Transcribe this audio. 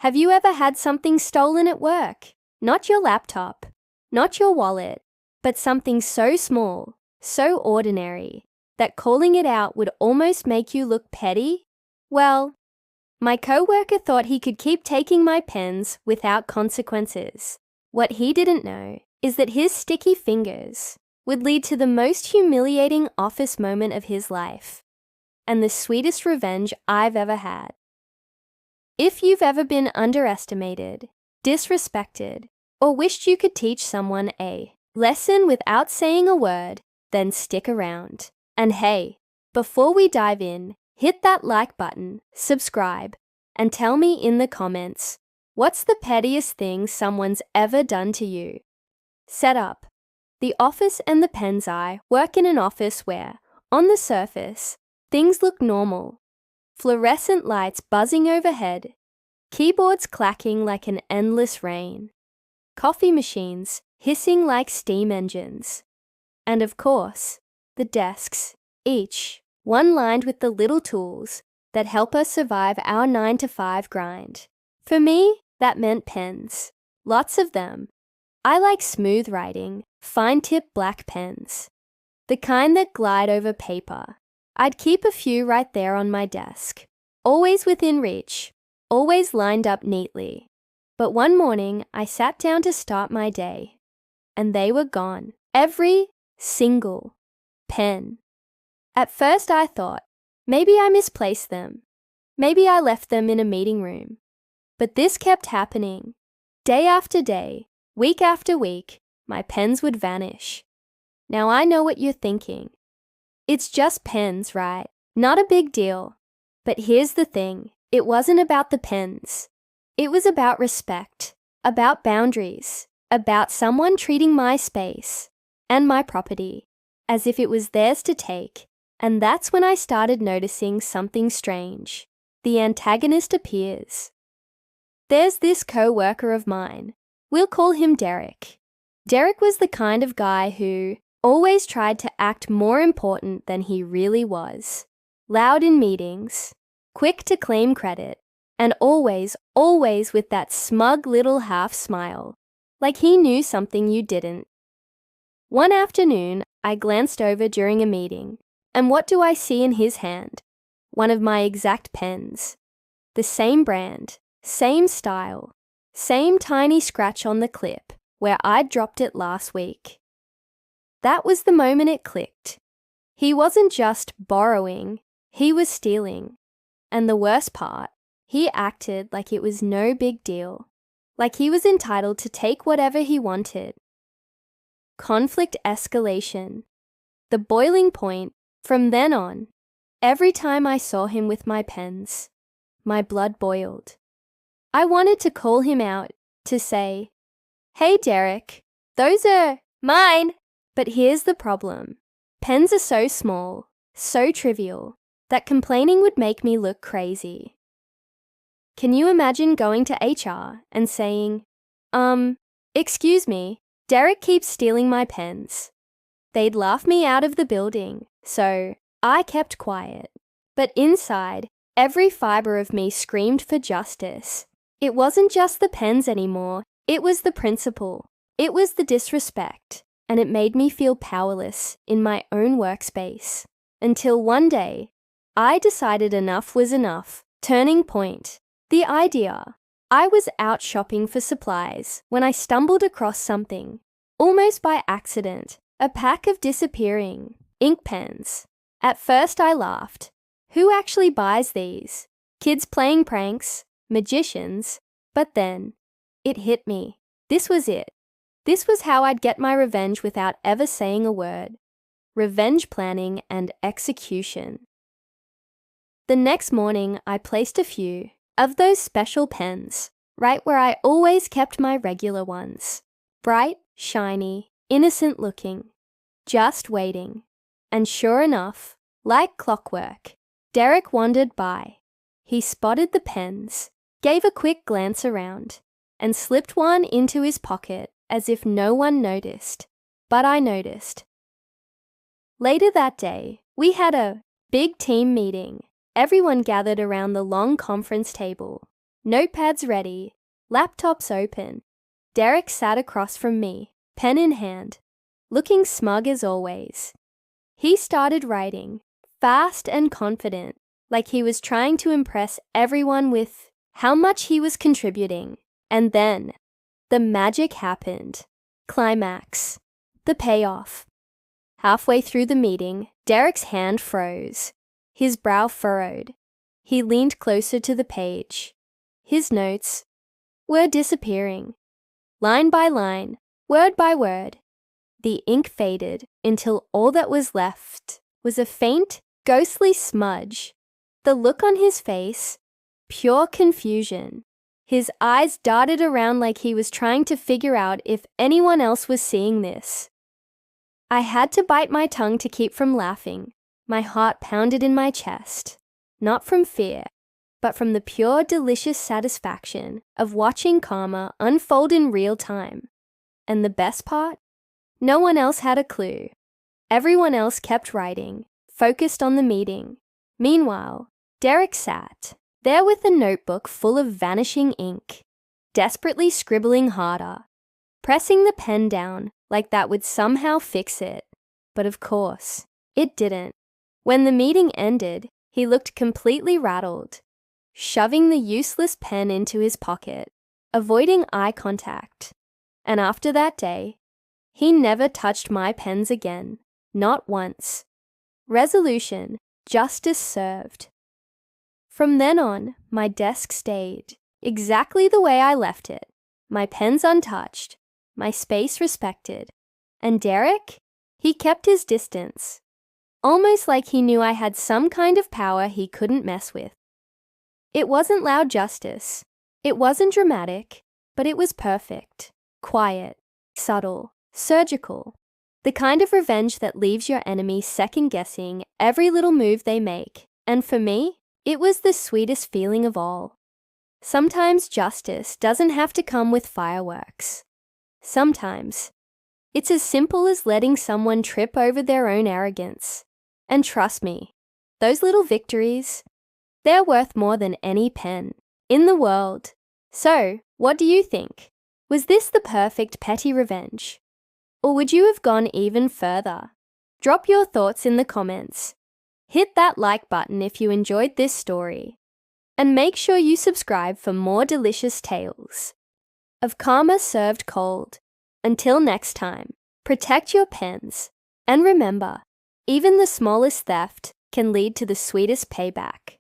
Have you ever had something stolen at work? Not your laptop, not your wallet, but something so small, so ordinary, that calling it out would almost make you look petty? Well, my coworker thought he could keep taking my pens without consequences. What he didn't know is that his sticky fingers would lead to the most humiliating office moment of his life, and the sweetest revenge I've ever had. If you've ever been underestimated, disrespected, or wished you could teach someone a lesson without saying a word, then stick around. And hey, before we dive in, hit that like button, subscribe, and tell me in the comments, what's the pettiest thing someone's ever done to you? Setup. The Office and the Penzai work in an office where, on the surface, things look normal. Fluorescent lights buzzing overhead, keyboards clacking like an endless rain, coffee machines hissing like steam engines, and of course, the desks, each one lined with the little tools that help us survive our 9-to-5 grind. For me, that meant pens. Lots of them. I like smooth writing, fine-tip black pens, the kind that glide over paper. I'd keep a few right there on my desk, always within reach, always lined up neatly. But one morning, I sat down to start my day, and they were gone. Every single pen. At first I thought, maybe I misplaced them. Maybe I left them in a meeting room. But this kept happening. Day after day, week after week, my pens would vanish. Now I know what you're thinking. It's just pens, right? Not a big deal. But here's the thing. It wasn't about the pens. It was about respect, about boundaries, about someone treating my space and my property as if it was theirs to take. And that's when I started noticing something strange. The antagonist appears. There's this co-worker of mine. We'll call him Derek. Derek was the kind of guy who always tried to act more important than he really was. Loud in meetings, quick to claim credit, and always with that smug little half smile, like he knew something you didn't. One afternoon, I glanced over during a meeting, and what do I see in his hand? One of my exact pens. The same brand, same style, same tiny scratch on the clip where I'd dropped it last week. That was the moment it clicked. He wasn't just borrowing, he was stealing. And the worst part, he acted like it was no big deal, like he was entitled to take whatever he wanted. Conflict escalation. The boiling point. From then on, every time I saw him with my pens, my blood boiled. I wanted to call him out, to say, "Hey Derek, those are mine." But here's the problem. Pens are so small, so trivial, that complaining would make me look crazy. Can you imagine going to HR and saying, excuse me, Derek keeps stealing my pens. They'd laugh me out of the building, so I kept quiet. But inside, every fiber of me screamed for justice. It wasn't just the pens anymore, it was the principle. It was the disrespect, and it made me feel powerless in my own workspace. Until one day, I decided enough was enough. Turning point. The idea. I was out shopping for supplies when I stumbled across something, almost by accident, a pack of disappearing ink pens. At first I laughed. Who actually buys these? Kids playing pranks? Magicians? But then, it hit me. This was it. This was how I'd get my revenge without ever saying a word. Revenge planning and execution. The next morning, I placed a few of those special pens right where I always kept my regular ones. Bright, shiny, innocent looking. Just waiting. And sure enough, like clockwork, Derek wandered by. He spotted the pens, gave a quick glance around, and slipped one into his pocket as if no one noticed. But I noticed. Later that day, we had a big team meeting. Everyone gathered around the long conference table. Notepads ready, laptops open. Derek sat across from me, pen in hand, looking smug as always. He started writing, fast and confident, like he was trying to impress everyone with how much he was contributing. And then, the magic happened. Climax. The payoff. Halfway through the meeting, Derek's hand froze. His brow furrowed. He leaned closer to the page. His notes were disappearing. Line by line, word by word. The ink faded until all that was left was a faint, ghostly smudge. The look on his face, pure confusion. His eyes darted around like he was trying to figure out if anyone else was seeing this. I had to bite my tongue to keep from laughing. My heart pounded in my chest, not from fear, but from the pure, delicious satisfaction of watching karma unfold in real time. And the best part? No one else had a clue. Everyone else kept writing, focused on the meeting. Meanwhile, Derek sat there with a notebook full of vanishing ink, desperately scribbling harder, pressing the pen down like that would somehow fix it. But of course, it didn't. When the meeting ended, he looked completely rattled, shoving the useless pen into his pocket, avoiding eye contact. And after that day, he never touched my pens again, not once. Resolution: justice served. From then on, my desk stayed exactly the way I left it, my pens untouched, my space respected. And Derek? He kept his distance, almost like he knew I had some kind of power he couldn't mess with. It wasn't loud justice. It wasn't dramatic, but it was perfect, quiet, subtle, surgical. The kind of revenge that leaves your enemy second-guessing every little move they make. And for me, it was the sweetest feeling of all. Sometimes justice doesn't have to come with fireworks. Sometimes it's as simple as letting someone trip over their own arrogance. And trust me, those little victories, they're worth more than any pen in the world. So, what do you think? Was this the perfect petty revenge? Or would you have gone even further? Drop your thoughts in the comments. Hit that like button if you enjoyed this story. And make sure you subscribe for more delicious tales of karma served cold. Until next time, protect your pens. And remember, even the smallest theft can lead to the sweetest payback.